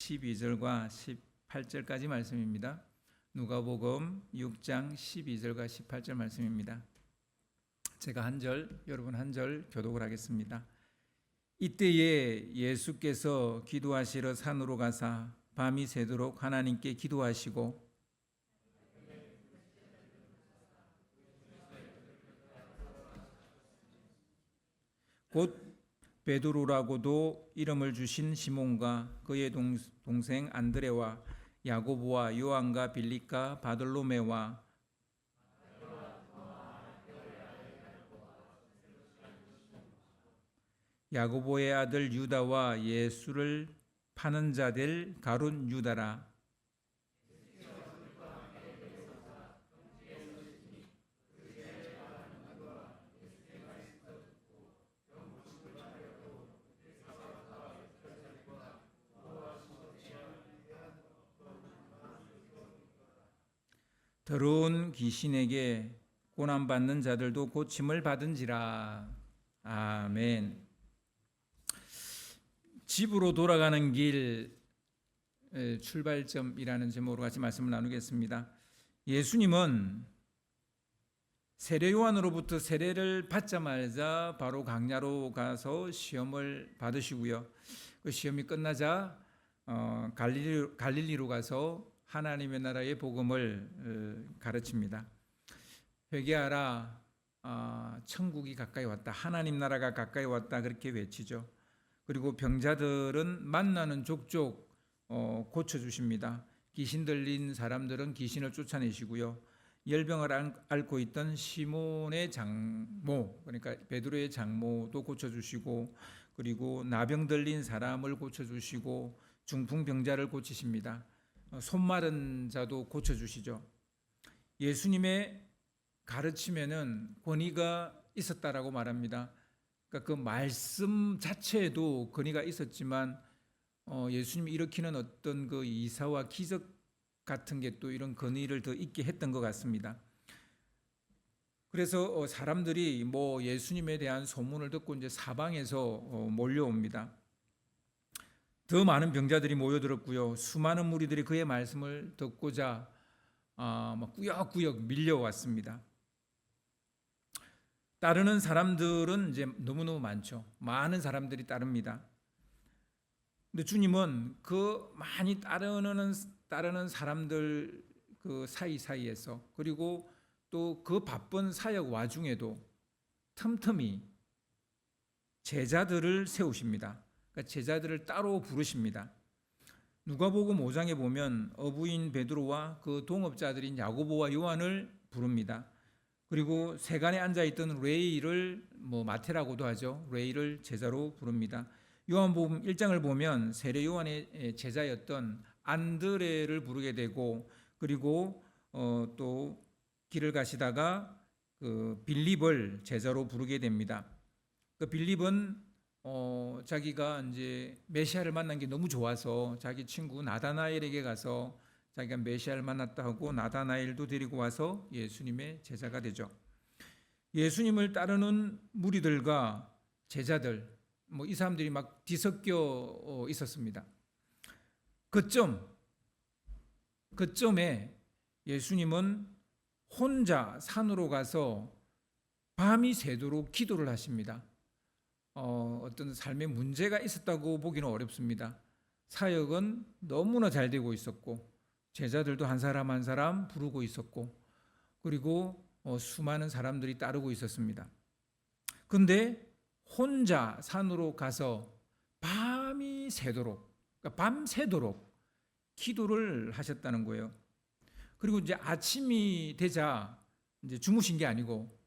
12절과 18절까지 말씀입니다. 누가복음 6장 12절과 18절 말씀입니다. 제가 한 절, 여러분 한 절 교독을 하겠습니다. 이때에 예수께서 기도하시러 산으로 가사 밤이 새도록 하나님께 기도하시고 곧 베드로라고도 이름을 주신 시몬과 그의 동생 안드레와 야고보와 요한과 빌립과 바돌로메와 야고보의 아들 유다와 예수를 파는 자 될 가룟 유다라. 더러운 귀신에게 고난받는 자들도 고침을 받은지라. 아멘. 집으로 돌아가는 길 출발점이라는 제목으로 같이 말씀을 나누겠습니다. 예수님은 세례 요한으로부터 세례를 받자마자 바로 광야로 가서 시험을 받으시고요. 그 시험이 끝나자 갈릴리로 가서 하나님의 나라의 복음을 가르칩니다. 회개하라, 천국이 가까이 왔다, 하나님 나라가 가까이 왔다, 그렇게 외치죠. 그리고 병자들은 만나는 족족 고쳐주십니다. 귀신 들린 사람들은 귀신을 쫓아내시고요. 열병을 앓고 있던 시몬의 장모, 그러니까 베드로의 장모도 고쳐주시고, 그리고 나병 들린 사람을 고쳐주시고, 중풍병자를 고치십니다. 손 마른 자도 고쳐주시죠. 예수님의 가르침에는 권위가 있었다라고 말합니다. 그러니까 그 말씀 자체에도 권위가 있었지만 예수님이 일으키는 어떤 그 이사와 기적 같은 게 또 이런 권위를 더 있게 했던 것 같습니다. 그래서 사람들이 뭐 예수님에 대한 소문을 듣고 이제 사방에서 몰려옵니다. 더 많은 병자들이 모여들었고요. 수많은 무리들이 그의 말씀을 듣고자 막 꾸역꾸역 밀려왔습니다. 따르는 사람들은 이제 너무너무 많죠. 많은 사람들이 따릅니다. 근데 주님은 그 많이 따르는 사람들 그 사이사이에서, 그리고 또 그 바쁜 사역 와중에도 틈틈이 제자들을 세우십니다. 그러니까 제자들을 따로 부르십니다. 누가복음 5장에 보면 어부인 베드로와 그 동업자들인 야고보와 요한을 부릅니다. 그리고 세간에 앉아있던 레이를 마태라고도 하죠. 레이를 제자로 부릅니다. 요한복음 1장을 보면 세례 요한의 제자였던 안드레를 부르게 되고, 그리고 또 길을 가시다가 그 빌립을 제자로 부르게 됩니다. 그 빌립은 자기가 이제 메시아를 만난 게 너무 좋아서 자기 친구 나다나엘에게 가서 자기가 메시아를 만났다 하고 나다나엘도 데리고 와서 예수님의 제자가 되죠. 예수님을 따르는 무리들과 제자들, 이 사람들이 막 뒤섞여 있었습니다. 그점에 예수님은 혼자 산으로 가서 밤이 새도록 기도를 하십니다. 어떤 삶에 문제가 있었다고 보기는 어렵습니다. 사역은 너무나 잘 되고 있었고, 제자들도 한 사람 한 사람 부르고 있었고, 그리고 수많은 사람들이 따르고 있었습니다. 그런데 혼자 산으로 가서 밤이 새도록, 그러니까 밤새도록 기도를 하셨다는 거예요. 그리고 이제 아침이 되자 이제 주무신 게 아니고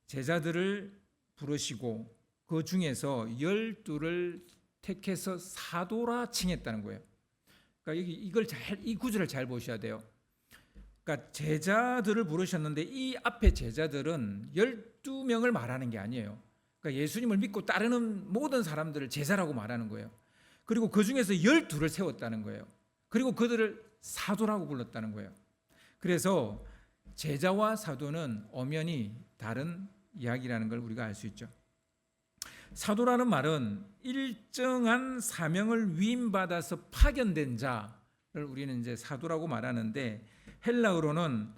제자들을 부르시고 그 중에서 12를 택해서 사도라 칭했다는 거예요. 그러니까 이 구절을 잘 보셔야 돼요. 그러니까 제자들을 부르셨는데 이 앞에 제자들은 12명을 말하는 게 아니에요. 그러니까 예수님을 믿고 따르는 모든 사람들을 제자라고 말하는 거예요. 그리고 그 중에서 12를 세웠다는 거예요. 그리고 그들을 사도라고 불렀다는 거예요. 그래서 제자와 사도는 엄연히 다른 이야기라는 걸 우리가 알 수 있죠. 사도라는 말은 일정한 사명을 위임받아서 파견된 자를 우리는 이제 사도라고 말하는데, 헬라어로는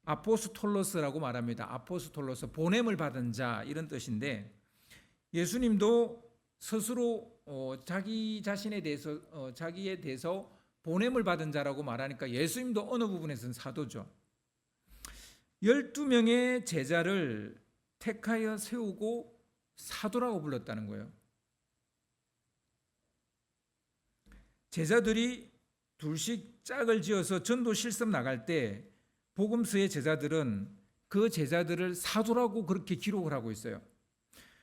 아포스톨로스라고 말합니다. 아포스톨로스, 보냄을 받은 자, 이런 뜻인데, 예수님도 스스로 자기 자신에 대해서 자기에 대해서 보냄을 받은 자라고 말하니까 예수님도 어느 부분에서는 사도죠. 12명의 제자를 택하여 세우고 사도라고 불렀다는 거예요. 제자들이 둘씩 짝을 지어서 전도 실습 나갈 때 복음서의 제자들은 그 제자들을 사도라고 그렇게 기록을 하고 있어요.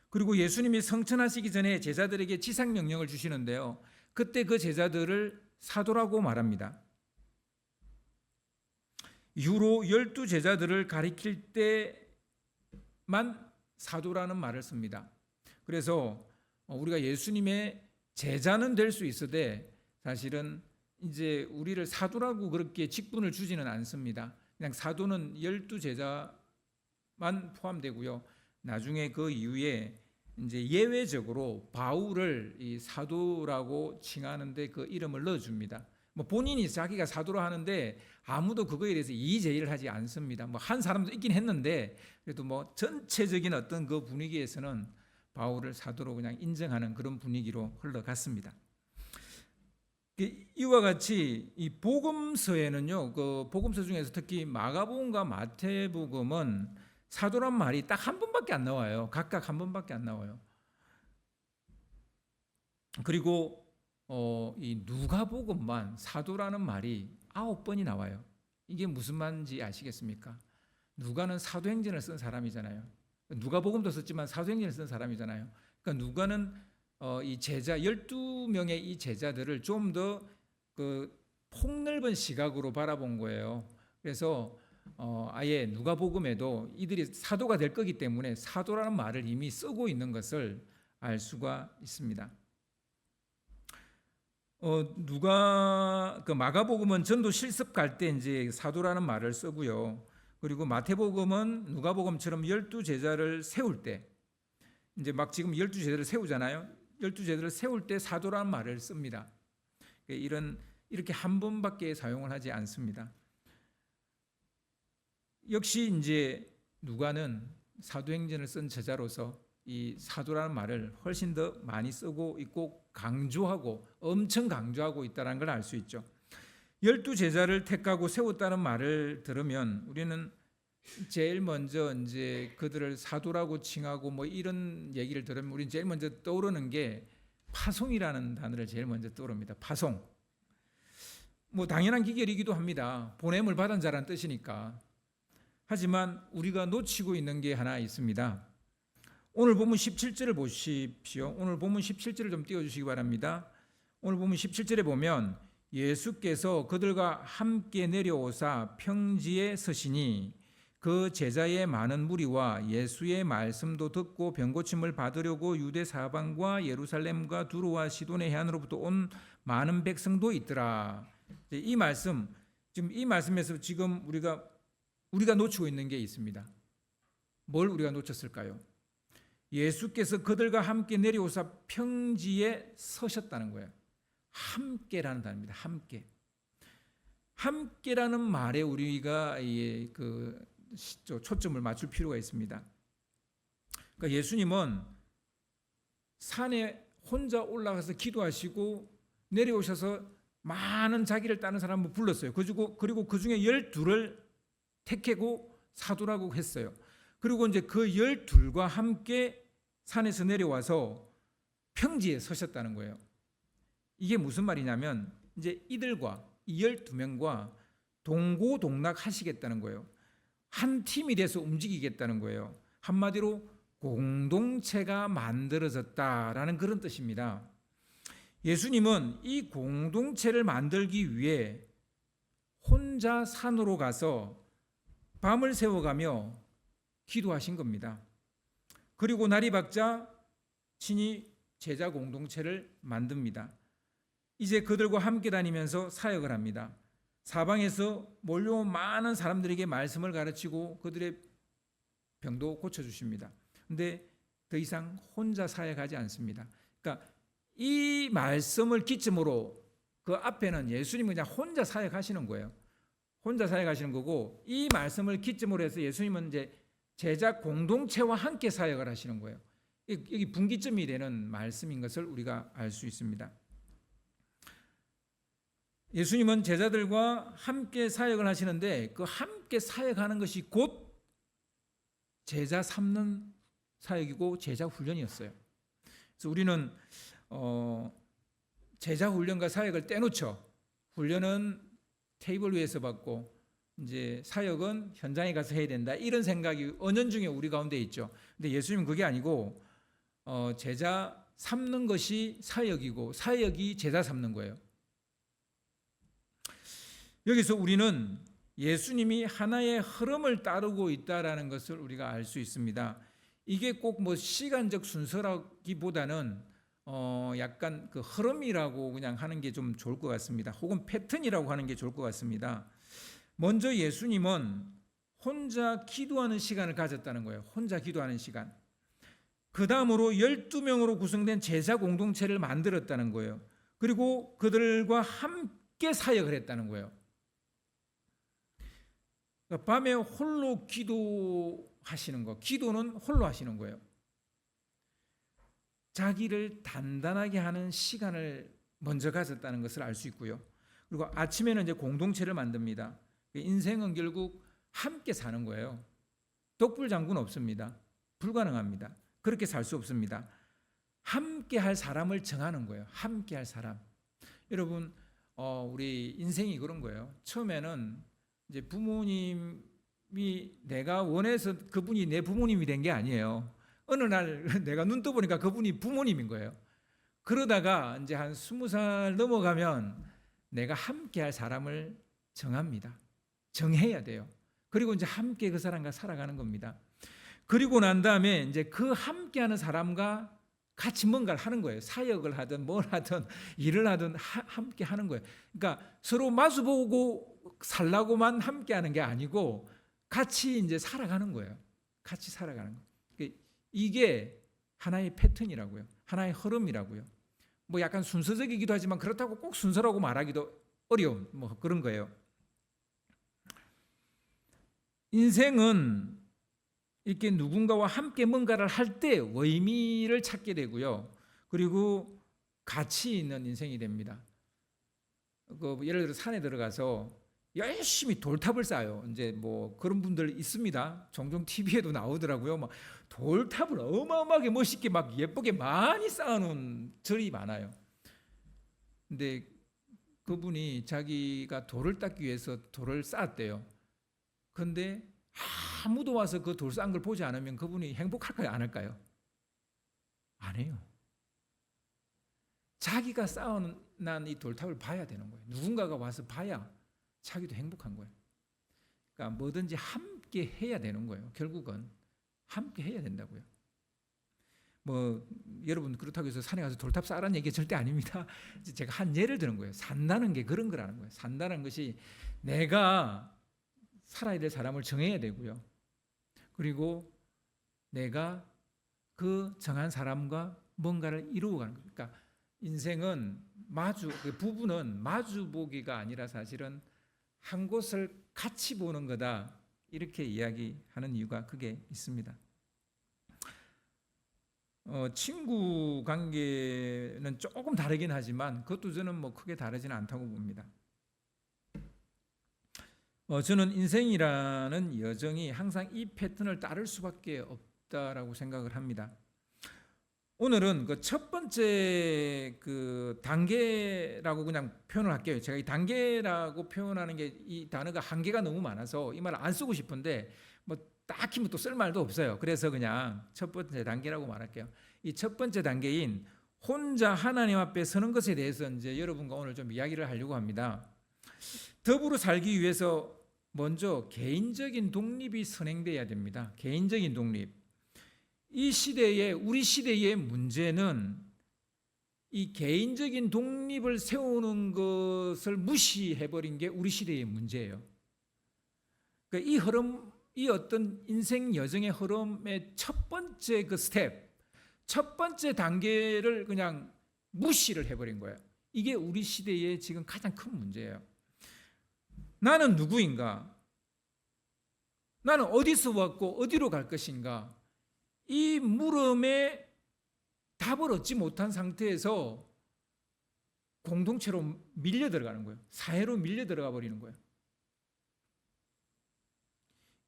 그리고 예수님이 성천하시기 전에 제자들에게 지상명령을 주시는데요, 그때 그 제자들을 사도라고 말합니다. 이후로 12제자들을 가리킬 때만 사도라는 말을 씁니다. 그래서 우리가 예수님의 제자는 될 수 있으되 사실은 이제 우리를 사도라고 그렇게 직분을 주지는 않습니다. 그냥 사도는 12제자만 포함되고요. 나중에 그 이후에 이제 예외적으로 바울을 이 사도라고 칭하는데 그 이름을 넣어줍니다. 뭐 본인이 자기가 사도로 하는데 아무도 그거에 대해서 이의제기를 하지 않습니다. 뭐 한 사람도 있긴 했는데 그래도 뭐 전체적인 어떤 그 분위기에서는 바울을 사도로 그냥 인정하는 그런 분위기로 흘러갔습니다. 이와 같이 이 복음서에는요, 그 복음서 중에서 특히 마가복음과 마태복음은 사도란 말이 딱 한 번밖에 안 나와요. 각각 한 번밖에 안 나와요. 그리고 이 누가복음만 사도라는 말이 9번이 나와요. 이게 무슨 말인지 아시겠습니까? 누가는 사도행전을 쓴 사람이잖아요. 누가복음도 썼지만 사도행전을 쓴 사람이잖아요. 그러니까 누가는 이 제자 12명의 이 제자들을 좀 더 그 폭넓은 시각으로 바라본 거예요. 그래서 아예 누가복음에도 이들이 사도가 될 거기 때문에 사도라는 말을 이미 쓰고 있는 것을 알 수가 있습니다. 누가 그 마가복음은 전도 실습 갈 때 이제 사도라는 말을 쓰고요. 그리고 마태복음은 누가복음처럼 12제자를 세울 때 이제 막 지금 12제자를 세우잖아요. 12제자를 세울 때 사도라는 말을 씁니다. 이렇게 한 번밖에 사용을 하지 않습니다. 역시 이제 누가는 사도행전을 쓴 저자로서 이 사도라는 말을 훨씬 더 많이 쓰고 있고 강조하고 엄청 강조하고 있다는 걸 알 수 있죠. 12제자를 택하고 세웠다는 말을 들으면 우리는 제일 먼저 이제 그들을 사도라고 칭하고 뭐 이런 얘기를 들으면 우리는 제일 먼저 떠오르는 게 파송이라는 단어를 제일 먼저 떠오릅니다. 파송. 뭐 당연한 기결이기도 합니다. 보냄을 받은 자라는 뜻이니까. 하지만 우리가 놓치고 있는 게 하나 있습니다. 오늘 본문 17절을 보십시오. 오늘 본문 17절을 좀 띄워주시기 바랍니다. 오늘 본문 17절에 보면 예수께서 그들과 함께 내려오사 평지에 서시니 그 제자의 많은 무리와 예수의 말씀도 듣고 병고침을 받으려고 유대 사방과 예루살렘과 두로와 시돈의 해안으로부터 온 많은 백성도 있더라. 이 말씀, 지금 이 말씀에서 지금 우리가 놓치고 있는 게 있습니다. 뭘 우리가 놓쳤을까요? 예수께서 그들과 함께 내려오사 평지에 서셨다는 거예요. 함께라는 단어입니다. 함께. 함께라는 말에 우리가 초점을 맞출 필요가 있습니다. 그러니까 예수님은 산에 혼자 올라가서 기도하시고 내려오셔서 많은 자기를 따르는 사람을 불렀어요. 그리고 그 중에 12를 택하고 사도라고 했어요. 그리고 이제 그 12과 함께 산에서 내려와서 평지에 서셨다는 거예요. 이게 무슨 말이냐면 이제 이들과 이 12명과 동고동락 하시겠다는 거예요. 한 팀이 돼서 움직이겠다는 거예요. 한마디로 공동체가 만들어졌다라는 그런 뜻입니다. 예수님은 이 공동체를 만들기 위해 혼자 산으로 가서 밤을 새워가며 기도하신 겁니다. 그리고 날이 밝자 친히 제자 공동체를 만듭니다. 이제 그들과 함께 다니면서 사역을 합니다. 사방에서 몰려온 많은 사람들에게 말씀을 가르치고 그들의 병도 고쳐주십니다. 그런데 더 이상 혼자 사역하지 않습니다. 그러니까 이 말씀을 기점으로 그 앞에는 예수님은 그냥 혼자 사역하시는 거예요. 혼자 사역하시는 거고, 이 말씀을 기점으로 해서 예수님은 이제 제자 공동체와 함께 사역을 하시는 거예요. 여기 분기점이 되는 말씀인 것을 우리가 알 수 있습니다. 예수님은 제자들과 함께 사역을 하시는데 그 함께 사역하는 것이 곧 제자 삼는 사역이고 제자 훈련이었어요. 그래서 우리는 제자 훈련과 사역을 떼놓죠. 훈련은 테이블 위에서 받고 이제 사역은 현장에 가서 해야 된다, 이런 생각이 은연중에 우리 가운데 있죠. 근데 예수님은 그게 아니고 제자 삼는 것이 사역이고 사역이 제자 삼는 거예요. 여기서 우리는 예수님이 하나의 흐름을 따르고 있다라는 것을 우리가 알 수 있습니다. 이게 꼭 뭐 시간적 순서라기보다는 약간 그 흐름이라고 그냥 하는 게 좀 좋을 것 같습니다. 혹은 패턴이라고 하는 게 좋을 것 같습니다. 먼저 예수님은 혼자 기도하는 시간을 가졌다는 거예요. 혼자 기도하는 시간. 그 다음으로 12명으로 구성된 제자 공동체를 만들었다는 거예요. 그리고 그들과 함께 사역을 했다는 거예요. 밤에 홀로 기도하시는 거, 기도는 홀로 하시는 거예요. 자기를 단단하게 하는 시간을 먼저 가졌다는 것을 알 수 있고요. 그리고 아침에는 이제 공동체를 만듭니다. 인생은 결국 함께 사는 거예요. 독불장군 없습니다. 불가능합니다. 그렇게 살 수 없습니다. 함께 할 사람을 정하는 거예요. 함께 할 사람. 여러분, 우리 인생이 그런 거예요. 처음에는 이제 부모님이 내가 원해서 그분이 내 부모님이 된 게 아니에요. 어느 날 내가 눈 떠보니까 그분이 부모님인 거예요. 그러다가 이제 한 20살 넘어가면 내가 함께 할 사람을 정합니다. 정해야 돼요. 그리고 이제 함께 그 사람과 살아가는 겁니다. 그리고 난 다음에 이제 그 함께 하는 사람과 같이 뭔가를 하는 거예요. 사역을 하든 뭘 하든 일을 하든 함께 하는 거예요. 그러니까 서로 마주보고 살라고만 함께 하는 게 아니고 같이 이제 살아가는 거예요. 같이 살아가는 거. 이게 하나의 패턴이라고요. 하나의 흐름이라고요. 뭐 약간 순서적이기도 하지만 그렇다고 꼭 순서라고 말하기도 어려운 뭐 그런 거예요. 인생은 이렇게 누군가와 함께 뭔가를 할 때 의미를 찾게 되고요. 그리고 가치 있는 인생이 됩니다. 예를 들어 산에 들어가서 열심히 돌탑을 쌓아요. 이제 뭐 그런 분들 있습니다. 종종 TV에도 나오더라고요. 막 돌탑을 어마어마하게 멋있게 막 예쁘게 많이 쌓아놓은 절이 많아요. 근데 그분이 자기가 돌을 닦기 위해서 돌을 쌓았대요. 그런데 아무도 와서 그 돌 쌓은 걸 보지 않으면 그분이 행복할까요? 안 할까요? 안 해요. 자기가 쌓아난 이 돌탑을 봐야 되는 거예요. 누군가가 와서 봐야 자기도 행복한 거예요. 그러니까 뭐든지 함께 해야 되는 거예요. 결국은 함께 해야 된다고요. 뭐 여러분 그렇다고 해서 산에 가서 돌탑 쌓으라는 얘기가 절대 아닙니다. 제가 한 예를 드는 거예요. 산다는 게 그런 거라는 거예요. 산다는 것이 내가 살아야 될 사람을 정해야 되고요. 그리고 내가 그 정한 사람과 뭔가를 이루어가는 거예요. 그러니까 인생은 부부는 마주보기가 아니라 사실은 한 곳을 같이 보는 거다, 이렇게 이야기하는 이유가 그게 있습니다. 친구 관계는 조금 다르긴 하지만 그것도 저는 뭐 크게 다르지는 않다고 봅니다. 저는 인생이라는 여정이 항상 이 패턴을 따를 수밖에 없다라고 생각을 합니다. 오늘은 그 첫 번째 그 단계라고 그냥 표현을 할게요. 제가 이 단계라고 표현하는 게 이 단어가 한계가 너무 많아서 이 말을 안 쓰고 싶은데 뭐 딱히 뭐 또 쓸 말도 없어요. 그래서 그냥 첫 번째 단계라고 말할게요. 이 첫 번째 단계인 혼자 하나님 앞에 서는 것에 대해서 이제 여러분과 오늘 좀 이야기를 하려고 합니다. 더불어 살기 위해서 먼저 개인적인 독립이 선행돼야 됩니다. 개인적인 독립. 우리 시대의 문제는 이 개인적인 독립을 세우는 것을 무시해버린 게 우리 시대의 문제예요. 그러니까 이 어떤 인생 여정의 흐름의 첫 번째 그 스텝, 첫 번째 단계를 그냥 무시를 해버린 거예요. 이게 우리 시대의 지금 가장 큰 문제예요. 나는 누구인가? 나는 어디서 왔고 어디로 갈 것인가? 이 물음에 답을 얻지 못한 상태에서 공동체로 밀려 들어가는 거예요. 사회로 밀려 들어가 버리는 거예요.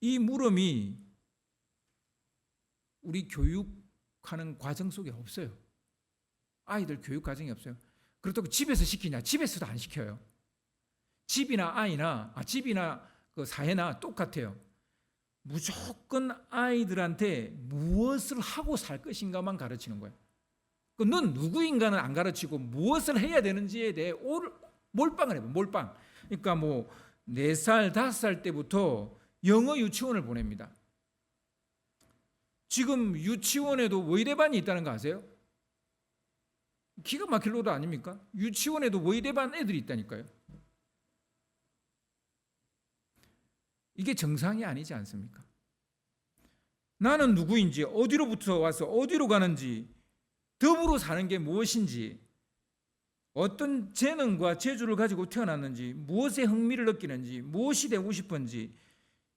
이 물음이 우리 교육하는 과정 속에 없어요. 아이들 교육 과정이 없어요. 그렇다고 집에서 시키냐? 집에서도 안 시켜요. 집이나 그 사회나 똑같아요. 무조건 아이들한테 무엇을 하고 살 것인가만 가르치는 거예요. 넌 누구인가는 안 가르치고 무엇을 해야 되는지에 대해 몰빵을 해요. 몰빵. 그러니까 뭐 4살, 5살 때부터 영어 유치원을 보냅니다. 지금 유치원에도 의대반이 있다는 거 아세요? 기가 막힐 노릇 아닙니까? 유치원에도 의대반 애들이 있다니까요. 이게 정상이 아니지 않습니까? 나는 누구인지, 어디로부터 와서 어디로 가는지, 더불어 사는 게 무엇인지, 어떤 재능과 재주를 가지고 태어났는지, 무엇에 흥미를 느끼는지, 무엇이 되고 싶은지,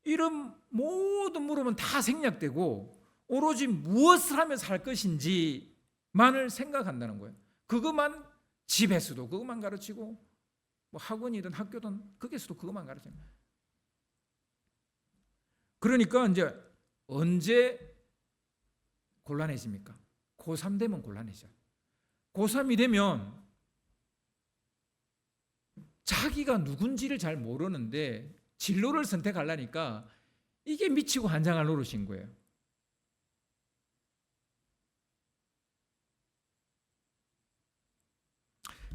이런 모든 물음은 다 생략되고 오로지 무엇을 하며 살 것인지만을 생각한다는 거예요. 그것만, 집에서도 그것만 가르치고 뭐 학원이든 학교든 거기서도 그것만 가르치는 거예요. 그러니까 이제 언제 곤란해집니까? 고3 되면 곤란해져요. 고3이 되면 자기가 누군지를 잘 모르는데 진로를 선택하려니까 이게 미치고 환장할 노릇인 거예요.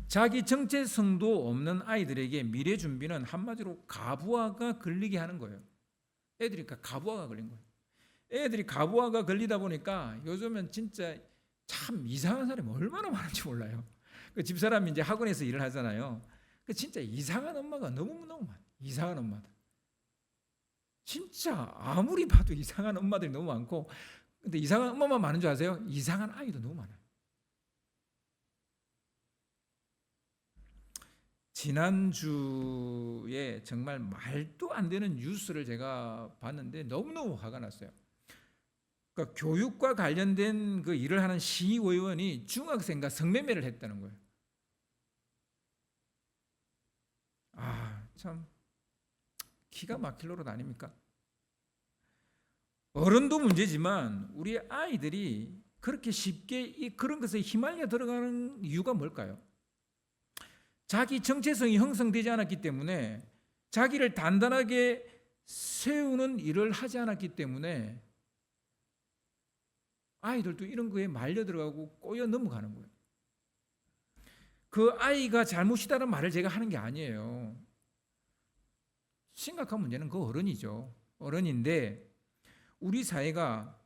자기 정체성도 없는 아이들에게 미래 준비는 한마디로 가부화가 걸리게 하는 거예요. 애들이 가부화가 걸린 거예요. 애들이 가부화가 걸리다 보니까 요즘은 진짜 참 이상한 사람이 얼마나 많은지 몰라요. 그 집사람이 이제 학원에서 일을 하잖아요. 그 진짜 이상한 엄마가 너무너무 많아요. 이상한 엄마들. 진짜 아무리 봐도 이상한 엄마들이 너무 많고, 근데 이상한 엄마만 많은 줄 아세요? 이상한 아이도 너무 많아요. 지난주에 정말 말도 안 되는 뉴스를 제가 봤는데 너무너무 화가 났어요. 그러니까 교육과 관련된 그 일을 하는 시의원이 중학생과 성매매를 했다는 거예요. 참 기가 막힐 노릇 아닙니까? 어른도 문제지만 우리 아이들이 그렇게 쉽게 그런 것에 휘말려 들어가는 이유가 뭘까요? 자기 정체성이 형성되지 않았기 때문에, 자기를 단단하게 세우는 일을 하지 않았기 때문에 아이들도 이런 거에 말려 들어가고 꼬여 넘어가는 거예요. 그 아이가 잘못이다는 말을 제가 하는 게 아니에요. 심각한 문제는 그 어른이죠. 어른인데 우리 사회가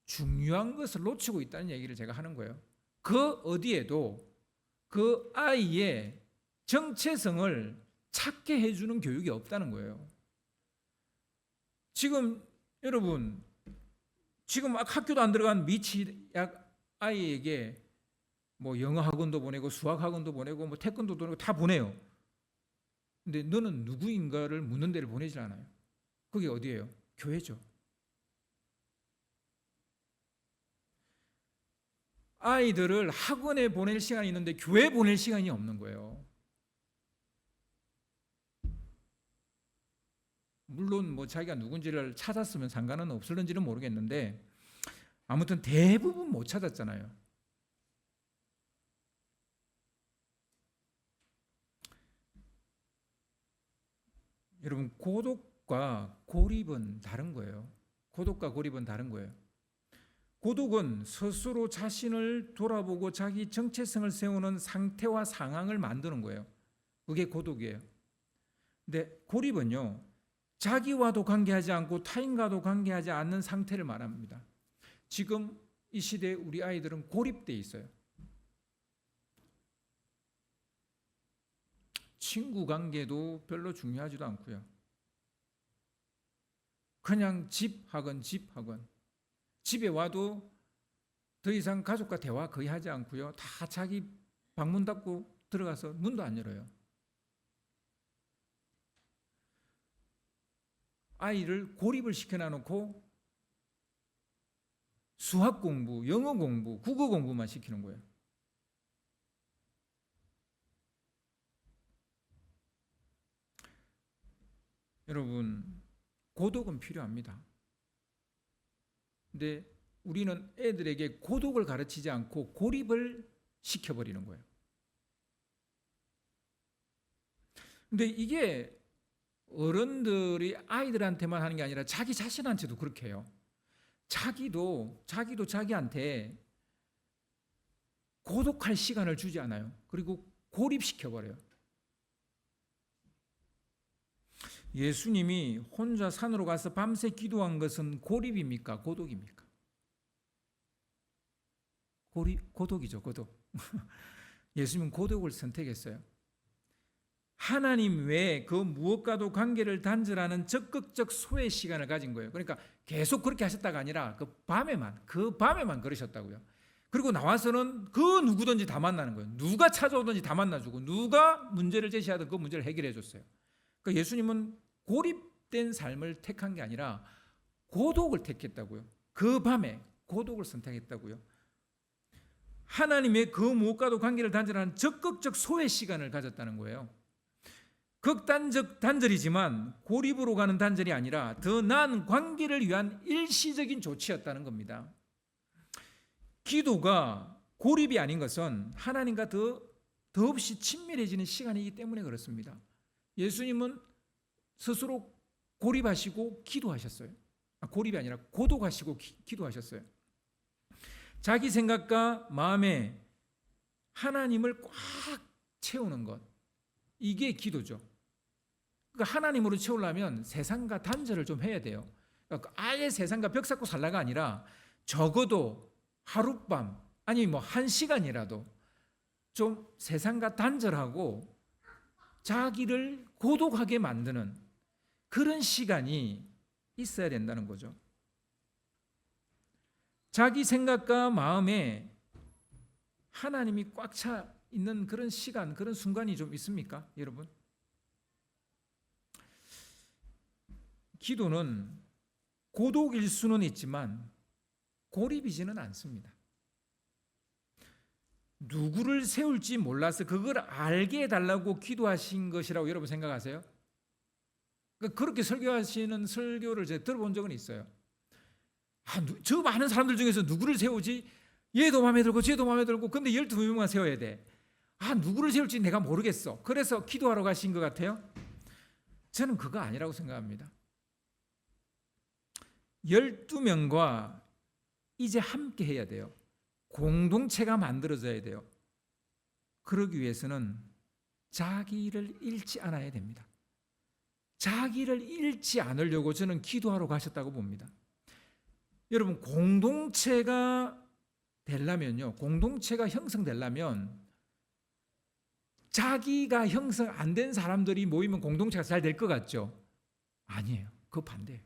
중요한 것을 놓치고 있다는 얘기를 제가 하는 거예요. 그 어디에도 그 아이의 정체성을 찾게 해주는 교육이 없다는 거예요. 지금 여러분, 지금 막 학교도 안 들어간 미취학 아이에게 뭐 영어 학원도 보내고 수학 학원도 보내고 뭐 태권도도 보내고 다 보내요. 근데 너는 누구인가를 묻는 데를 보내질 않아요. 그게 어디예요? 교회죠. 아이들을 학원에 보낼 시간이 있는데 교회 보낼 시간이 없는 거예요. 물론 뭐 자기가 누군지를 찾았으면 상관은 없을는지는 모르겠는데 아무튼 대부분 못 찾았잖아요. 여러분, 고독과 고립은 다른 거예요. 고독과 고립은 다른 거예요. 고독은 스스로 자신을 돌아보고 자기 정체성을 세우는 상태와 상황을 만드는 거예요. 그게 고독이에요. 근데 고립은요, 자기와도 관계하지 않고 타인과도 관계하지 않는 상태를 말합니다. 지금 이 시대에 우리 아이들은 고립되어 있어요. 친구 관계도 별로 중요하지도 않고요. 그냥 집 학원. 집에 와도 더 이상 가족과 대화 거의 하지 않고요. 다 자기 방문 닫고 들어가서 문도 안 열어요. 아이를 고립을 시켜놔놓고 수학 공부, 영어 공부, 국어 공부만 시키는 거예요. 여러분, 고독은 필요합니다. 근데 우리는 애들에게 고독을 가르치지 않고 고립을 시켜버리는 거예요. 근데 이게 어른들이 아이들한테만 하는 게 아니라 자기 자신한테도 그렇게 해요. 자기도 자기한테 고독할 시간을 주지 않아요. 그리고 고립시켜버려요. 예수님이 혼자 산으로 가서 밤새 기도한 것은 고립입니까? 고독입니까? 고독이죠, 고독. 예수님은 고독을 선택했어요. 하나님 외에 그 무엇과도 관계를 단절하는 적극적 소외 시간을 가진 거예요. 그러니까 계속 그렇게 하셨다가 아니라 그 밤에만 그러셨다고요. 그리고 나와서는 그 누구든지 다 만나는 거예요. 누가 찾아오든지 다 만나주고 누가 문제를 제시하든 그 문제를 해결해 줬어요. 그러니까 예수님은 고립된 삶을 택한 게 아니라 고독을 택했다고요. 그 밤에 고독을 선택했다고요. 하나님의 그 무엇과도 관계를 단절하는 적극적 소외 시간을 가졌다는 거예요. 극단적 단절이지만 고립으로 가는 단절이 아니라 더 나은 관계를 위한 일시적인 조치였다는 겁니다. 기도가 고립이 아닌 것은 하나님과 더없이 친밀해지는 시간이기 때문에 그렇습니다. 예수님은 스스로 고립하시고 기도하셨어요. 고립이 아니라 고독하시고 기도하셨어요. 자기 생각과 마음에 하나님을 꽉 채우는 것, 이게 기도죠. 그러니까 하나님으로 채우려면 세상과 단절을 좀 해야 돼요. 그러니까 아예 세상과 벽 쌓고 살라가 아니라 적어도 하룻밤 아니 뭐 1시간이라도 좀 세상과 단절하고 자기를 고독하게 만드는 그런 시간이 있어야 된다는 거죠. 자기 생각과 마음에 하나님이 꽉 차 있는 그런 시간, 그런 순간이 좀 있습니까, 여러분? 기도는 고독일 수는 있지만 고립이지는 않습니다. 누구를 세울지 몰라서 그걸 알게 해달라고 기도하신 것이라고 여러분 생각하세요? 그렇게 설교하시는 설교를 제가 들어본 적은 있어요. 저 많은 사람들 중에서 누구를 세우지? 얘도 마음에 들고 쟤도 마음에 들고 근데 12명만 세워야 돼. 누구를 세울지 내가 모르겠어. 그래서 기도하러 가신 것 같아요? 저는 그거 아니라고 생각합니다. 12명과 이제 함께 해야 돼요. 공동체가 만들어져야 돼요. 그러기 위해서는 자기를 잃지 않아야 됩니다. 자기를 잃지 않으려고 저는 기도하러 가셨다고 봅니다. 여러분, 공동체가 되려면요, 공동체가 형성되려면 자기가 형성 안 된 사람들이 모이면 공동체가 잘 될 것 같죠? 아니에요. 그 반대예요.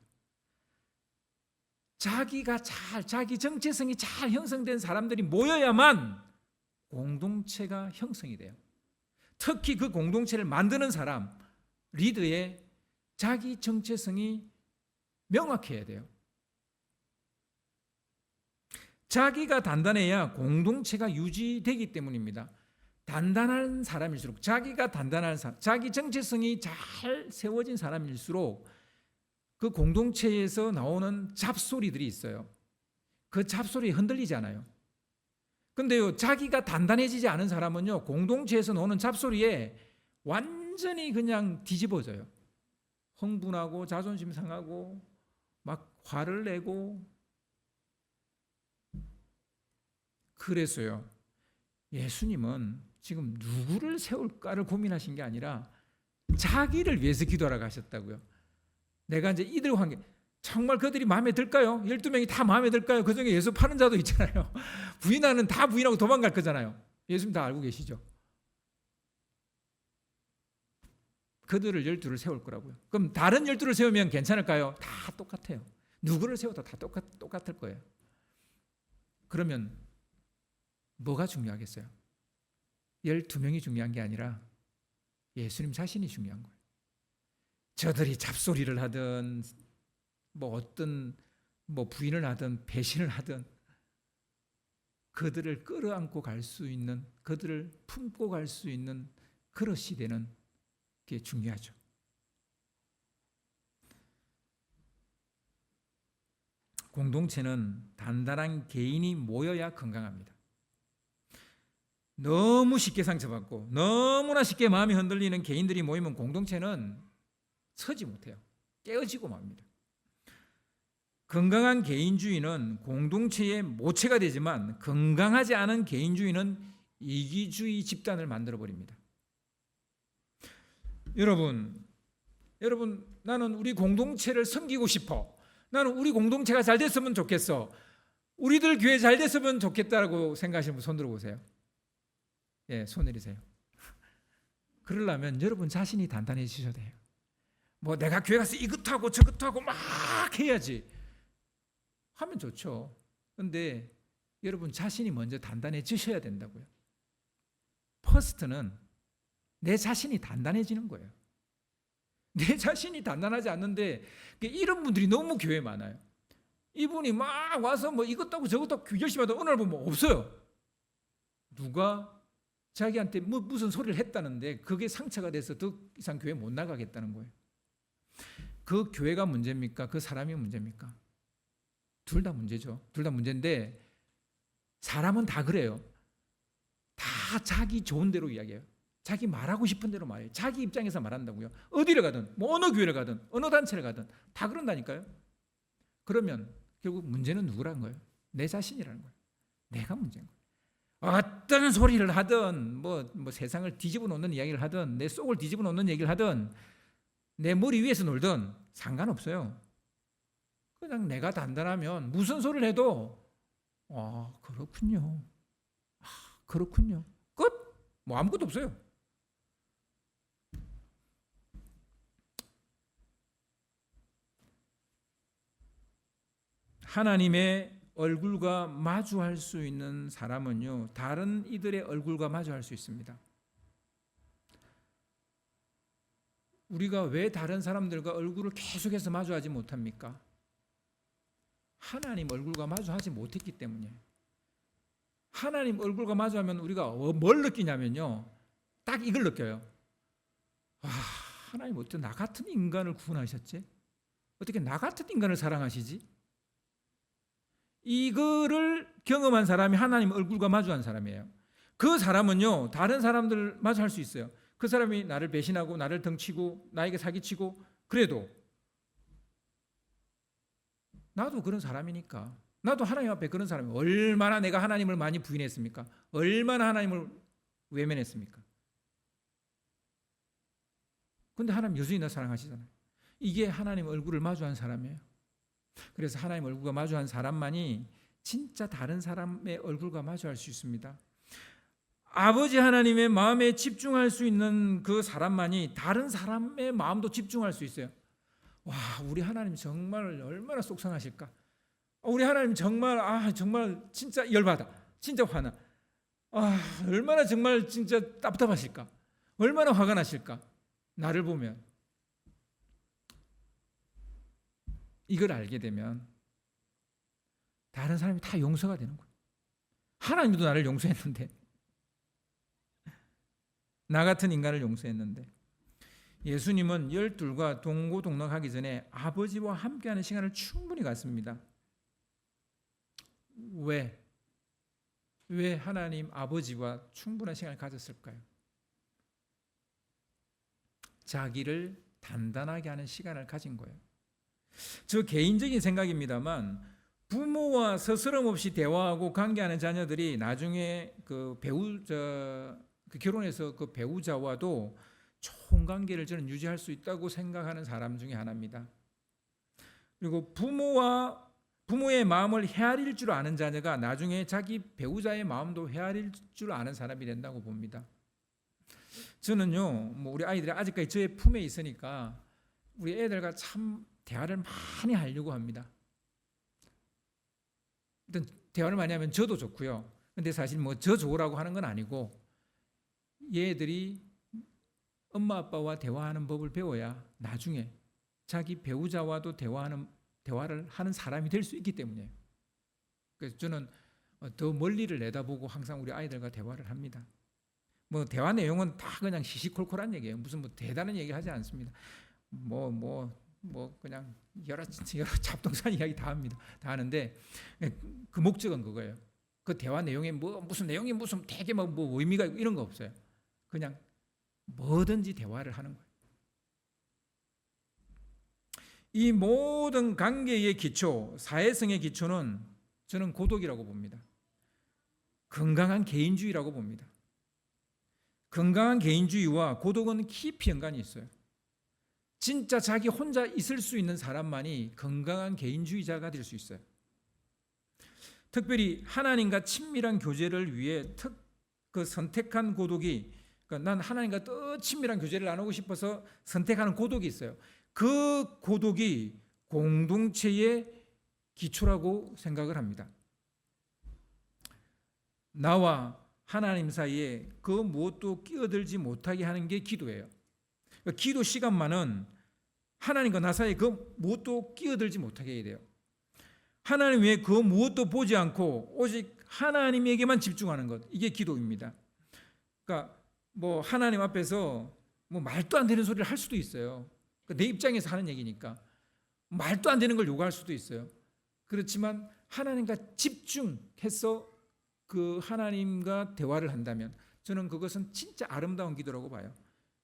자기 정체성이 잘 형성된 사람들이 모여야만 공동체가 형성이 돼요. 특히 그 공동체를 만드는 사람, 리더의 자기 정체성이 명확해야 돼요. 자기가 단단해야 공동체가 유지되기 때문입니다. 단단한 사람일수록, 자기가 단단한 사람, 자기 정체성이 잘 세워진 사람일수록 그 공동체에서 나오는 잡소리들이 있어요. 그 잡소리에 흔들리잖아요. 근데요, 자기가 단단해지지 않은 사람은요, 공동체에서 나오는 잡소리에 완전히 그냥 뒤집어져요. 흥분하고 자존심 상하고 막 화를 내고. 그래서요, 예수님은 지금 누구를 세울까를 고민하신 게 아니라 자기를 위해서 기도하러 가셨다고요. 내가 이제 이들 관계, 정말 그들이 마음에 들까요? 12명이 다 마음에 들까요? 그 중에 예수 파는 자도 있잖아요. 부인하는 다 부인하고 도망갈 거잖아요. 예수님 다 알고 계시죠? 그들을 12를 세울 거라고요. 그럼 다른 12를 세우면 괜찮을까요? 다 똑같아요. 누구를 세워도 다 똑같을 거예요. 그러면 뭐가 중요하겠어요? 12명이 중요한 게 아니라 예수님 자신이 중요한 거예요. 저들이 잡소리를 하든 어떤 부인을 하든 배신을 하든 그들을 끌어안고 갈 수 있는, 그들을 품고 갈 수 있는 그릇이 되는 게 중요하죠. 공동체는 단단한 개인이 모여야 건강합니다. 너무 쉽게 상처받고 너무나 쉽게 마음이 흔들리는 개인들이 모이면 공동체는 서지 못해요. 깨어지고 맙니다. 건강한 개인주의는 공동체의 모체가 되지만 건강하지 않은 개인주의는 이기주의 집단을 만들어버립니다. 여러분, 나는 우리 공동체를 섬기고 싶어. 나는 우리 공동체가 잘 됐으면 좋겠어. 우리들 교회 잘 됐으면 좋겠다라고 생각하시는 분 손 들어보세요. 예, 손 내리세요. 그러려면 여러분 자신이 단단해지셔야 돼요. 내가 교회 가서 이것도 하고 저것도 하고 막 해야지. 하면 좋죠. 그런데 여러분 자신이 먼저 단단해지셔야 된다고요. 퍼스트는 내 자신이 단단해지는 거예요. 내 자신이 단단하지 않는데 이런 분들이 너무 교회에 많아요. 이분이 막 와서 이것도 하고 저것도 하고 열심히 하다 어느 날 보면 없어요. 누가 자기한테 무슨 소리를 했다는데 그게 상처가 돼서 더 이상 교회 못 나가겠다는 거예요. 그 교회가 문제입니까? 그 사람이 문제입니까? 둘 다 문제죠. 둘 다 문제인데 사람은 다 그래요. 다 자기 좋은 대로 이야기해요. 자기 말하고 싶은 대로 말해요. 자기 입장에서 말한다고요. 어디를 가든 어느 교회를 가든 어느 단체를 가든 다 그런다니까요. 그러면 결국 문제는 누구라는 거예요? 내 자신이라는 거예요. 내가 문제인 거예요. 어떤 소리를 하든 세상을 뒤집어 놓는 이야기를 하든 내 속을 뒤집어 놓는 얘기를 하든 내 머리 위에서 놀든 상관없어요. 그냥 내가 단단하면 무슨 소리를 해도 그렇군요. 그렇군요. 끝. 아무것도 없어요. 하나님의 얼굴과 마주할 수 있는 사람은요, 다른 이들의 얼굴과 마주할 수 있습니다. 우리가 왜 다른 사람들과 얼굴을 계속해서 마주하지 못합니까? 하나님 얼굴과 마주하지 못했기 때문이에요. 하나님 얼굴과 마주하면 우리가 뭘 느끼냐면요, 딱 이걸 느껴요. 하나님 어떻게 나 같은 인간을 구원하셨지? 어떻게 나 같은 인간을 사랑하시지? 이거를 경험한 사람이 하나님 얼굴과 마주한 사람이에요. 그 사람은요, 다른 사람들 마주할 수 있어요. 그 사람이 나를 배신하고 나를 덩치고 나에게 사기치고 그래도 나도 그런 사람이니까, 나도 하나님 앞에 그런 사람이에요. 얼마나 내가 하나님을 많이 부인했습니까? 얼마나 하나님을 외면했습니까? 근데 하나님 여전히 나 사랑하시잖아요. 이게 하나님 얼굴을 마주한 사람이에요. 그래서 하나님 얼굴과 마주한 사람만이 진짜 다른 사람의 얼굴과 마주할 수 있습니다. 아버지 하나님의 마음에 집중할 수 있는 그 사람만이 다른 사람의 마음도 집중할 수 있어요. 우리 하나님 정말 얼마나 속상하실까? 우리 하나님 정말 정말 진짜 열받아, 진짜 화나. 얼마나 정말 진짜 답답하실까? 얼마나 화가 나실까? 나를 보면. 이걸 알게 되면 다른 사람이 다 용서가 되는 거예요. 하나님도 나를 용서했는데, 나 같은 인간을 용서했는데, 예수님은 12과 동고동락하기 전에 아버지와 함께하는 시간을 충분히 갖습니다. 왜 하나님 아버지와 충분한 시간을 가졌을까요? 자기를 단단하게 하는 시간을 가진 거예요. 저 개인적인 생각입니다만, 부모와 스스럼 없이 대화하고 관계하는 자녀들이 나중에 결혼해서 그 배우자와도 좋은 관계를 저는 유지할 수 있다고 생각하는 사람 중에 하나입니다. 그리고 부모의 마음을 헤아릴 줄 아는 자녀가 나중에 자기 배우자의 마음도 헤아릴 줄 아는 사람이 된다고 봅니다. 저는요, 우리 아이들이 아직까지 저의 품에 있으니까 우리 애들과 참 대화를 많이 하려고 합니다. 일단 대화를 많이 하면 저도 좋고요. 근데 사실 뭐 저 좋으라고 하는 건 아니고 얘들이 엄마 아빠와 대화하는 법을 배워야 나중에 자기 배우자와도 대화를 하는 사람이 될 수 있기 때문이에요. 그래서 저는 더 멀리를 내다보고 항상 우리 아이들과 대화를 합니다. 뭐 대화 내용은 다 그냥 시시콜콜한 얘기예요. 무슨 뭐 대단한 얘기 하지 않습니다. 그냥 여러 잡동사니 이야기 다 합니다. 다 하는데 그 목적은 그거예요. 그 대화 내용에 무슨 내용이 무슨 되게 뭐 의미가 있고 이런 거 없어요. 그냥 뭐든지 대화를 하는 거예요. 이 모든 관계의 기초, 사회성의 기초는 저는 고독이라고 봅니다. 건강한 개인주의라고 봅니다. 건강한 개인주의와 고독은 깊이 연관이 있어요. 진짜 자기 혼자 있을 수 있는 사람만이 건강한 개인주의자가 될 수 있어요. 특별히 하나님과 친밀한 교제를 위해 선택한 고독이, 그러니까 난 하나님과 더 친밀한 교제를 나누고 싶어서 선택하는 고독이 있어요. 그 고독이 공동체의 기초라고 생각을 합니다. 나와 하나님 사이에 그 무엇도 끼어들지 못하게 하는 게 기도예요. 그러니까 기도 시간만은 하나님과 나 사이에 그 무엇도 끼어들지 못하게 해야 돼요. 하나님 외에 그 무엇도 보지 않고 오직 하나님에게만 집중하는 것, 이게 기도입니다. 그러니까 뭐 하나님 앞에서 뭐 말도 안 되는 소리를 할 수도 있어요. 내 입장에서 하는 얘기니까 말도 안 되는 걸 요구할 수도 있어요. 그렇지만 하나님과 집중해서 그 하나님과 대화를 한다면 저는 그것은 진짜 아름다운 기도라고 봐요.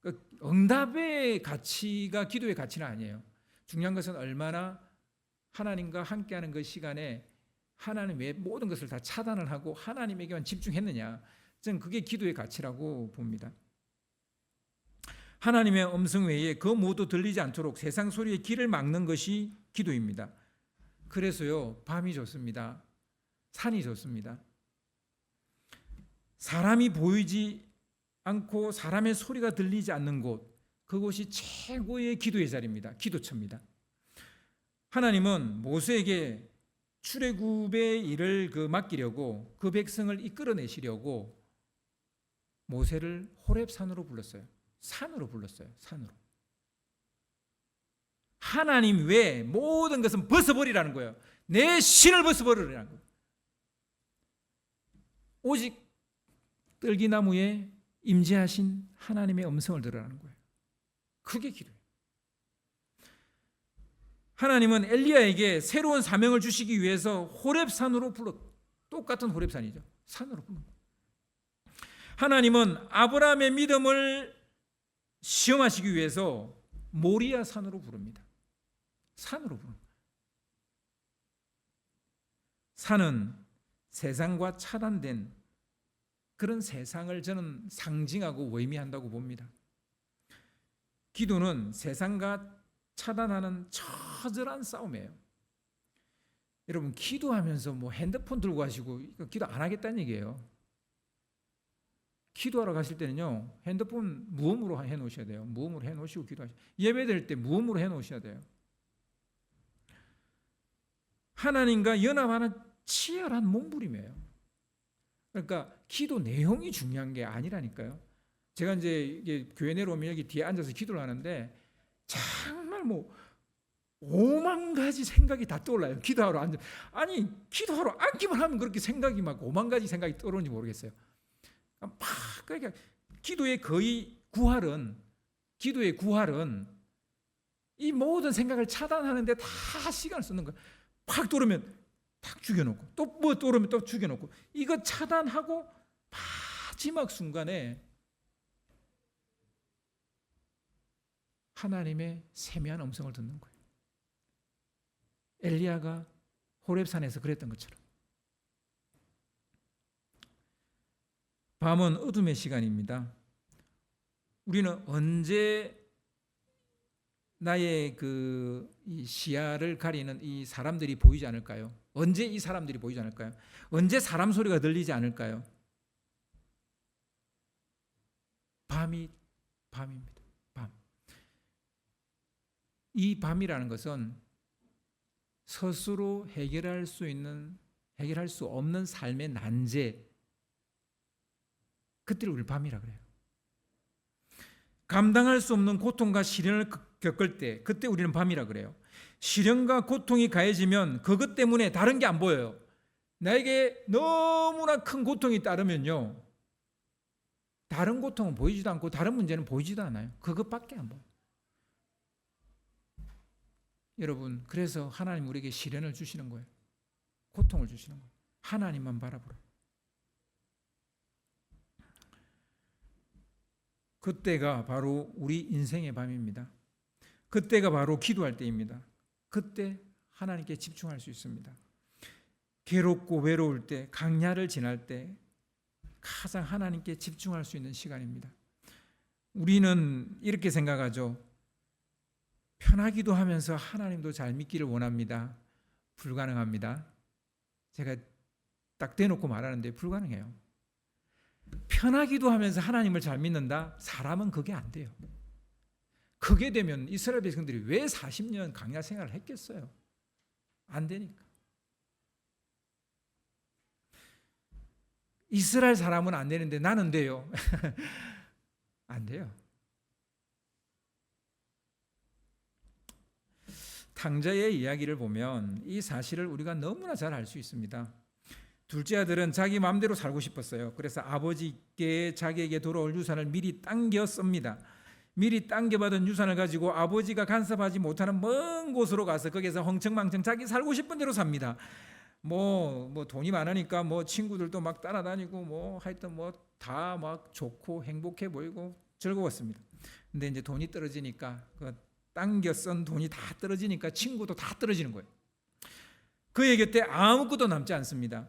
그러니까 응답의 가치가 기도의 가치는 아니에요. 중요한 것은 얼마나 하나님과 함께하는 그 시간에 하나님 외에 모든 것을 다 차단을 하고 하나님에게만 집중했느냐, 저는 그게 기도의 가치라고 봅니다. 하나님의 음성 외에 그 무엇도 들리지 않도록 세상 소리에 귀를 막는 것이 기도입니다. 그래서요, 밤이 좋습니다. 산이 좋습니다. 사람이 보이지 않고 사람의 소리가 들리지 않는 곳, 그곳이 최고의 기도의 자리입니다. 기도처입니다. 하나님은 모세에게 출애굽의 일을 맡기려고 그 백성을 이끌어내시려고 모세를 호렙산으로 불렀어요. 산으로 불렀어요. 산으로. 하나님 외에 모든 것은 벗어버리라는 거예요. 내 신을 벗어버리라는 거예요. 오직 떨기나무에 임재하신 하나님의 음성을 들으라는 거예요. 그게 기도예요. 하나님은 엘리야에게 새로운 사명을 주시기 위해서 호렙산으로 똑같은 호렙산이죠. 산으로 불렀 거예요. 하나님은 아브라함의 믿음을 시험하시기 위해서 모리아 산으로 부릅니다. 산으로 부릅니다. 산은 세상과 차단된 그런 세상을 저는 상징하고 의미한다고 봅니다. 기도는 세상과 차단하는 처절한 싸움이에요. 여러분, 기도하면서 뭐 핸드폰 들고 가시고 기도 안 하겠다는 얘기예요. 기도하러 가실 때는요, 핸드폰 무음으로 해놓으셔야 돼요. 무음으로 해놓으시고 기도하셔야 돼요. 예배드릴 때 무음으로 해놓으셔야 돼요. 하나님과 연합하는 치열한 몸부림이에요. 그러니까 기도 내용이 중요한 게 아니라니까요. 제가 이제 교회 내려오면 여기 뒤에 앉아서 기도를 하는데 정말 뭐 5만 가지 생각이 다 떠올라요. 기도하러 앉아. 아니, 기도하러 앉기만 하면 그렇게 생각이 막 5만 가지 생각이 떠오르는지 모르겠어요. 그러니까 기도의 구할은 이 모든 생각을 차단하는데 다 시간을 쓰는 거예요. 팍 떠오르면 탁 죽여놓고 또 뭐 떠오르면 또 죽여놓고, 이거 차단하고 마지막 순간에 하나님의 세미한 음성을 듣는 거예요. 엘리야가 호렙산에서 그랬던 것처럼. 밤은 어둠의 시간입니다. 우리는 언제 나의 이 시야를 가리는 이 사람들이 보이지 않을까요? 언제 이 사람들이 보이지 않을까요? 언제 사람 소리가 들리지 않을까요? 밤입니다. 밤. 이 밤이라는 것은 스스로 해결할 수 없는 삶의 난제, 그때를 우리 밤이라 그래요. 감당할 수 없는 고통과 시련을 겪을 때, 그때 우리는 밤이라 그래요. 시련과 고통이 가해지면 그것 때문에 다른 게 안 보여요. 나에게 너무나 큰 고통이 따르면요, 다른 고통은 보이지도 않고 다른 문제는 보이지도 않아요. 그것밖에 안 보여요. 여러분, 그래서 하나님 우리에게 시련을 주시는 거예요. 고통을 주시는 거예요. 하나님만 바라보라. 그때가 바로 우리 인생의 밤입니다. 그때가 바로 기도할 때입니다. 그때 하나님께 집중할 수 있습니다. 괴롭고 외로울 때, 강야를 지날 때 가장 하나님께 집중할 수 있는 시간입니다. 우리는 이렇게 생각하죠. 편하기도 하면서 하나님도 잘 믿기를 원합니다. 불가능합니다. 제가 딱 대놓고 말하는데 불가능해요. 편하기도 하면서 하나님을 잘 믿는다? 사람은 그게 안 돼요. 그게 되면 이스라엘 백성들이 왜 40년 강야 생활을 했겠어요? 안 되니까. 이스라엘 사람은 안 되는데 나는 돼요. 안 돼요. 탕자의 이야기를 보면 이 사실을 우리가 너무나 잘 알 수 있습니다. 둘째 아들은 자기 마음대로 살고 싶었어요. 그래서 아버지께 자기에게 돌아올 유산을 미리 당겼습니다. 미리 당겨받은 유산을 가지고 아버지가 간섭하지 못하는 먼 곳으로 가서 거기서 헝청망청 자기 살고 싶은 대로 삽니다. 뭐 돈이 많으니까 뭐 친구들도 막 따라다니고 뭐 하여튼 뭐 다 막 좋고 행복해 보이고 즐거웠습니다. 근데 이제 돈이 떨어지니까 그 당겨 쓴 돈이 다 떨어지니까 친구도 다 떨어지는 거예요. 그의 곁에 아무것도 남지 않습니다.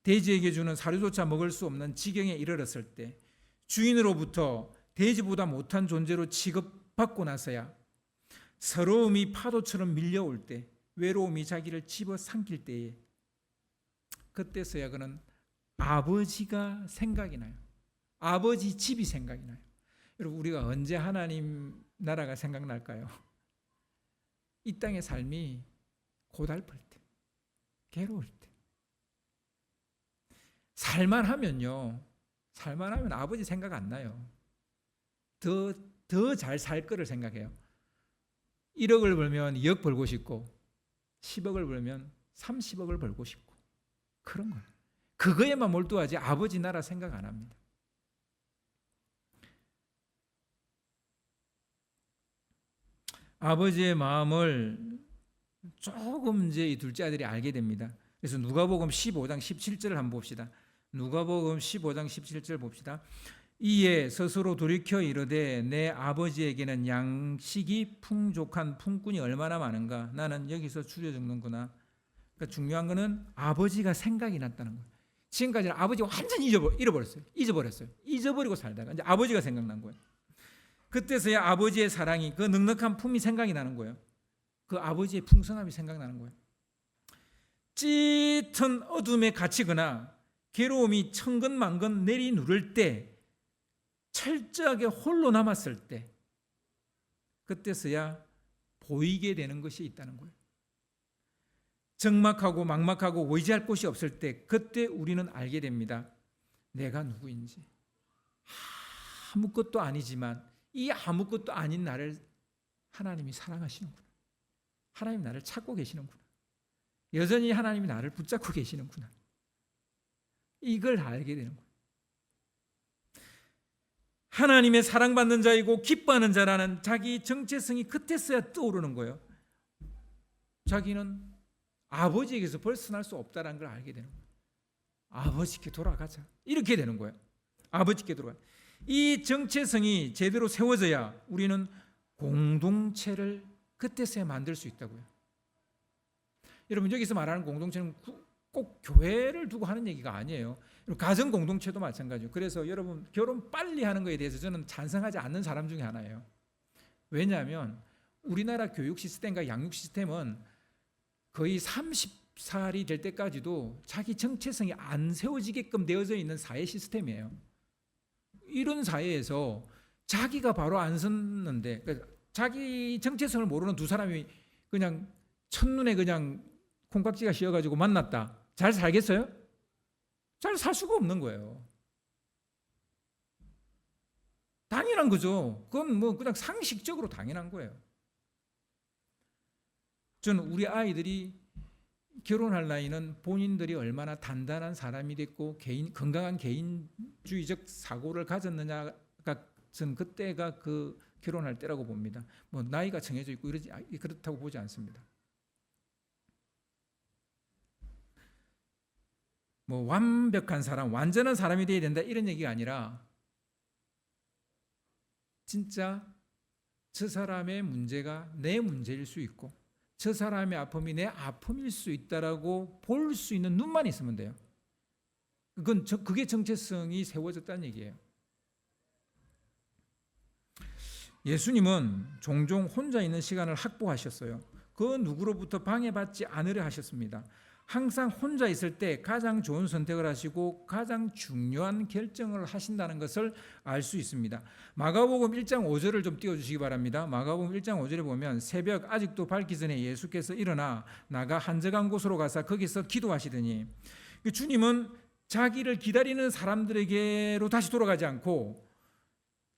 돼지에게 주는 사료조차 먹을 수 없는 지경에 이르렀을 때, 주인으로부터 돼지보다 못한 존재로 취급받고 나서야 서러움이 파도처럼 밀려올 때, 외로움이 자기를 집어삼킬 때에, 그때서야 그는 아버지가 생각이 나요. 아버지 집이 생각이 나요. 여러분, 우리가 언제 하나님 나라가 생각날까요? 이 땅의 삶이 고달플 때, 괴로울 때. 살만하면요, 살만하면 아버지 생각 안 나요. 더 잘 살 거를 생각해요. 1억을 벌면 2억 벌고 싶고, 10억을 벌면 30억을 벌고 싶고, 그런 거예요. 그거에만 몰두하지 아버지 나라 생각 안 합니다. 아버지의 마음을 조금 이제 이 둘째 아들이 알게 됩니다. 그래서 누가복음 15장 17절을 한번 봅시다. 누가복음 15장 17절 봅시다. 이에 스스로 돌이켜 이르되 내 아버지에게는 양식이 풍족한 품꾼이 얼마나 많은가. 나는 여기서 줄여 적는구나. 그러니까 중요한 거는 아버지가 생각이 났다는 거예요. 지금까지는 아버지가 완전히 잊어버렸어요. 잊어버리고 살다가 이제 아버지가 생각난 거예요. 그때서야 아버지의 사랑이, 그 넉넉한 품이 생각이 나는 거예요. 그 아버지의 풍성함이 생각나는 거예요. 짙은 어둠에 갇히거나 괴로움이 천근만근 내리누를 때, 철저하게 홀로 남았을 때, 그때서야 보이게 되는 것이 있다는 거예요. 적막하고 막막하고 의지할 곳이 없을 때, 그때 우리는 알게 됩니다. 내가 누구인지. 아무것도 아니지만 이 아무것도 아닌 나를 하나님이 사랑하시는구나. 하나님 나를 찾고 계시는구나. 여전히 하나님이 나를 붙잡고 계시는구나. 이걸 알게 되는 거예요. 하나님의 사랑받는 자이고 기뻐하는 자라는 자기 정체성이 그때서야 떠오르는 거예요. 자기는 아버지에게서 벗어날 수 없다는 걸 알게 되는 거예요. 아버지께 돌아가자. 이렇게 되는 거예요. 아버지께 돌아가자. 이 정체성이 제대로 세워져야 우리는 공동체를 그때서야 만들 수 있다고요. 여러분, 여기서 말하는 공동체는 꼭 교회를 두고 하는 얘기가 아니에요. 가정 공동체도 마찬가지예요. 그래서 여러분, 결혼 빨리 하는 것에 대해서 저는 찬성하지 않는 사람 중에 하나예요. 왜냐하면 우리나라 교육 시스템과 양육 시스템은 거의 30살이 될 때까지도 자기 정체성이 안 세워지게끔 되어져 있는 사회 시스템이에요. 이런 사회에서 자기가 바로 안 섰는데, 그러니까 자기 정체성을 모르는 두 사람이 그냥 첫눈에 그냥 콩깍지가 씌어가지고 만났다. 잘 살겠어요? 잘 살 수가 없는 거예요. 당연한 거죠. 그건 뭐 그냥 상식적으로 당연한 거예요. 저는 우리 아이들이 결혼할 나이는 본인들이 얼마나 단단한 사람이 됐고 건강한 개인주의적 사고를 가졌느냐가 전 그때가 그 결혼할 때라고 봅니다. 뭐 나이가 정해져 있고 그렇다고 보지 않습니다. 뭐 완벽한 사람, 완전한 사람이 되어야 된다 이런 얘기가 아니라 진짜 저 사람의 문제가 내 문제일 수 있고 저 사람의 아픔이 내 아픔일 수 있다라고 볼 수 있는 눈만 있으면 돼요. 그게 정체성이 세워졌다는 얘기예요. 예수님은 종종 혼자 있는 시간을 확보하셨어요. 그 누구로부터 방해받지 않으려 하셨습니다. 항상 혼자 있을 때 가장 좋은 선택을 하시고 가장 중요한 결정을 하신다는 것을 알 수 있습니다. 마가복음 1장 5절을 좀 띄워주시기 바랍니다. 마가복음 1장 5절에 보면 새벽 아직도 밝기 전에 예수께서 일어나 나가 한적한 곳으로 가서 거기서 기도하시더니 주님은 자기를 기다리는 사람들에게로 다시 돌아가지 않고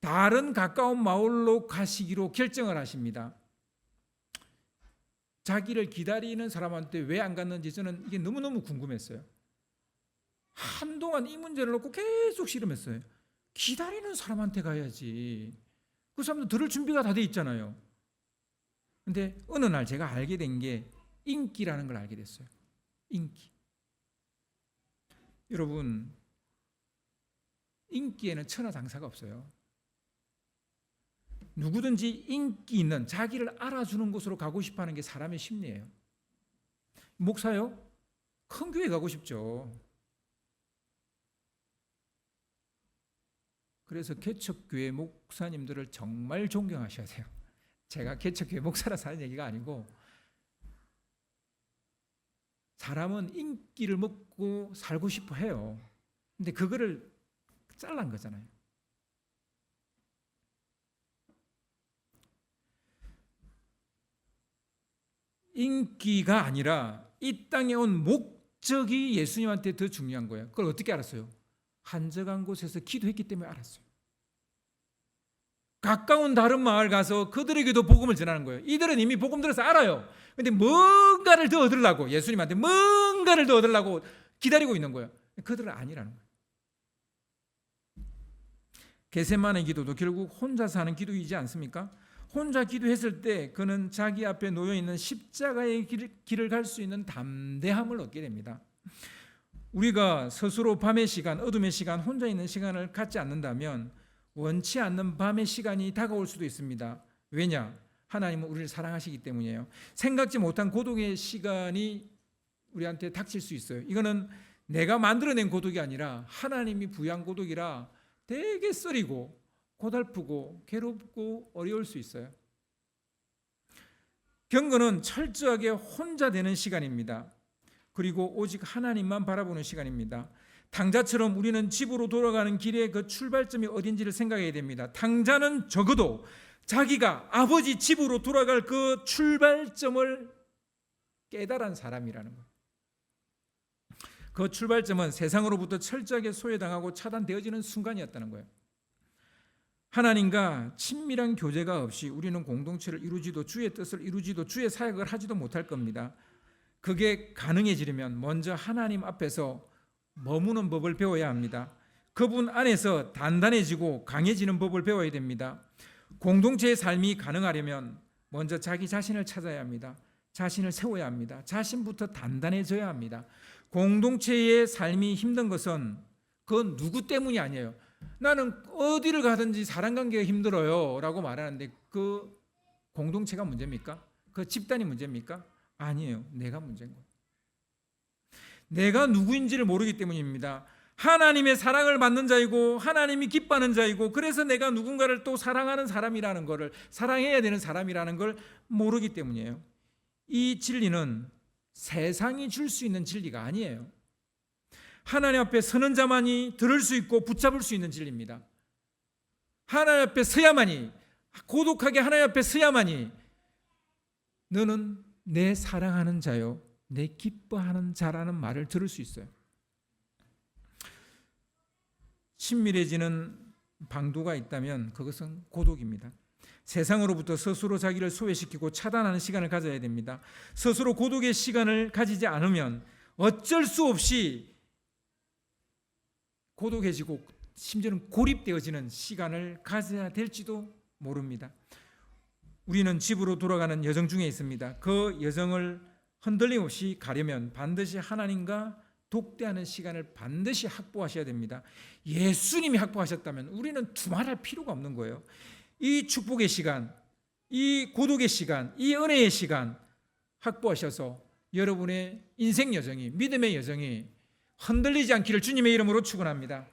다른 가까운 마을로 가시기로 결정을 하십니다. 자기를 기다리는 사람한테 왜 안 갔는지 저는 이게 너무너무 궁금했어요. 한동안 이 문제를 놓고 계속 씨름했어요. 기다리는 사람한테 가야지. 그 사람도 들을 준비가 다 돼 있잖아요. 근데 어느 날 제가 알게 된 게 인기라는 걸 알게 됐어요. 인기. 여러분, 인기에는 천하장사가 없어요. 누구든지 인기 있는 자기를 알아주는 곳으로 가고 싶어하는 게 사람의 심리예요. 목사요? 큰 교회 가고 싶죠. 그래서 개척교회 목사님들을 정말 존경하셔야 돼요. 제가 개척교회 목사라서 하는 얘기가 아니고 사람은 인기를 먹고 살고 싶어 해요. 근데 그거를 잘란 거잖아요. 인기가 아니라 이 땅에 온 목적이 예수님한테 더 중요한 거예요. 그걸 어떻게 알았어요? 한적한 곳에서 기도했기 때문에 알았어요. 가까운 다른 마을 가서 그들에게도 복음을 전하는 거예요. 이들은 이미 복음 들어서 알아요. 근데 뭔가를 더 얻으려고 예수님한테 뭔가를 더 얻으려고 기다리고 있는 거예요. 그들은 아니라는 거예요. 겟세마네 기도도 결국 혼자서 하는 기도이지 않습니까? 혼자 기도했을 때 그는 자기 앞에 놓여있는 십자가의 길을 갈 수 있는 담대함을 얻게 됩니다. 우리가 스스로 밤의 시간, 어둠의 시간, 혼자 있는 시간을 갖지 않는다면 원치 않는 밤의 시간이 다가올 수도 있습니다. 왜냐? 하나님은 우리를 사랑하시기 때문이에요. 생각지 못한 고독의 시간이 우리한테 닥칠 수 있어요. 이거는 내가 만들어낸 고독이 아니라 하나님이 부여한 고독이라 되게 쓰리고 고달프고 괴롭고 어려울 수 있어요. 경건은 철저하게 혼자 되는 시간입니다. 그리고 오직 하나님만 바라보는 시간입니다. 탕자처럼 우리는 집으로 돌아가는 길의 그 출발점이 어딘지를 생각해야 됩니다. 탕자는 적어도 자기가 아버지 집으로 돌아갈 그 출발점을 깨달은 사람이라는 거예요. 그 출발점은 세상으로부터 철저하게 소외당하고 차단되어지는 순간이었다는 거예요. 하나님과 친밀한 교제가 없이 우리는 공동체를 이루지도 주의 뜻을 이루지도 주의 사역을 하지도 못할 겁니다. 그게 가능해지려면 먼저 하나님 앞에서 머무는 법을 배워야 합니다. 그분 안에서 단단해지고 강해지는 법을 배워야 됩니다. 공동체의 삶이 가능하려면 먼저 자기 자신을 찾아야 합니다. 자신을 세워야 합니다. 자신부터 단단해져야 합니다. 공동체의 삶이 힘든 것은 그건 누구 때문이 아니에요. 나는 어디를 가든지 사람관계가 힘들어요 라고 말하는데 그 공동체가 문제입니까? 그 집단이 문제입니까? 아니에요. 내가 문제인 거예요. 내가 누구인지를 모르기 때문입니다. 하나님의 사랑을 받는 자이고 하나님이 기뻐하는 자이고 그래서 내가 누군가를 또 사랑하는 사람이라는 것을 사랑해야 되는 사람이라는 걸 모르기 때문이에요. 이 진리는 세상이 줄 수 있는 진리가 아니에요. 하나님 앞에 서는 자만이 들을 수 있고 붙잡을 수 있는 진리입니다. 하나님 앞에 서야만이 고독하게 하나님 앞에 서야만이 너는 내 사랑하는 자요 내 기뻐하는 자라는 말을 들을 수 있어요. 친밀해지는 방도가 있다면 그것은 고독입니다. 세상으로부터 스스로 자기를 소외시키고 차단하는 시간을 가져야 됩니다. 스스로 고독의 시간을 가지지 않으면 어쩔 수 없이 고독해지고 심지어는 고립되어지는 시간을 가져야 될지도 모릅니다. 우리는 집으로 돌아가는 여정 중에 있습니다. 그 여정을 흔들림 없이 가려면 반드시 하나님과 독대하는 시간을 반드시 확보하셔야 됩니다. 예수님이 확보하셨다면 우리는 두말할 필요가 없는 거예요. 이 축복의 시간, 이 고독의 시간, 이 은혜의 시간 확보하셔서 여러분의 인생 여정이, 믿음의 여정이 흔들리지 않기를 주님의 이름으로 축원합니다.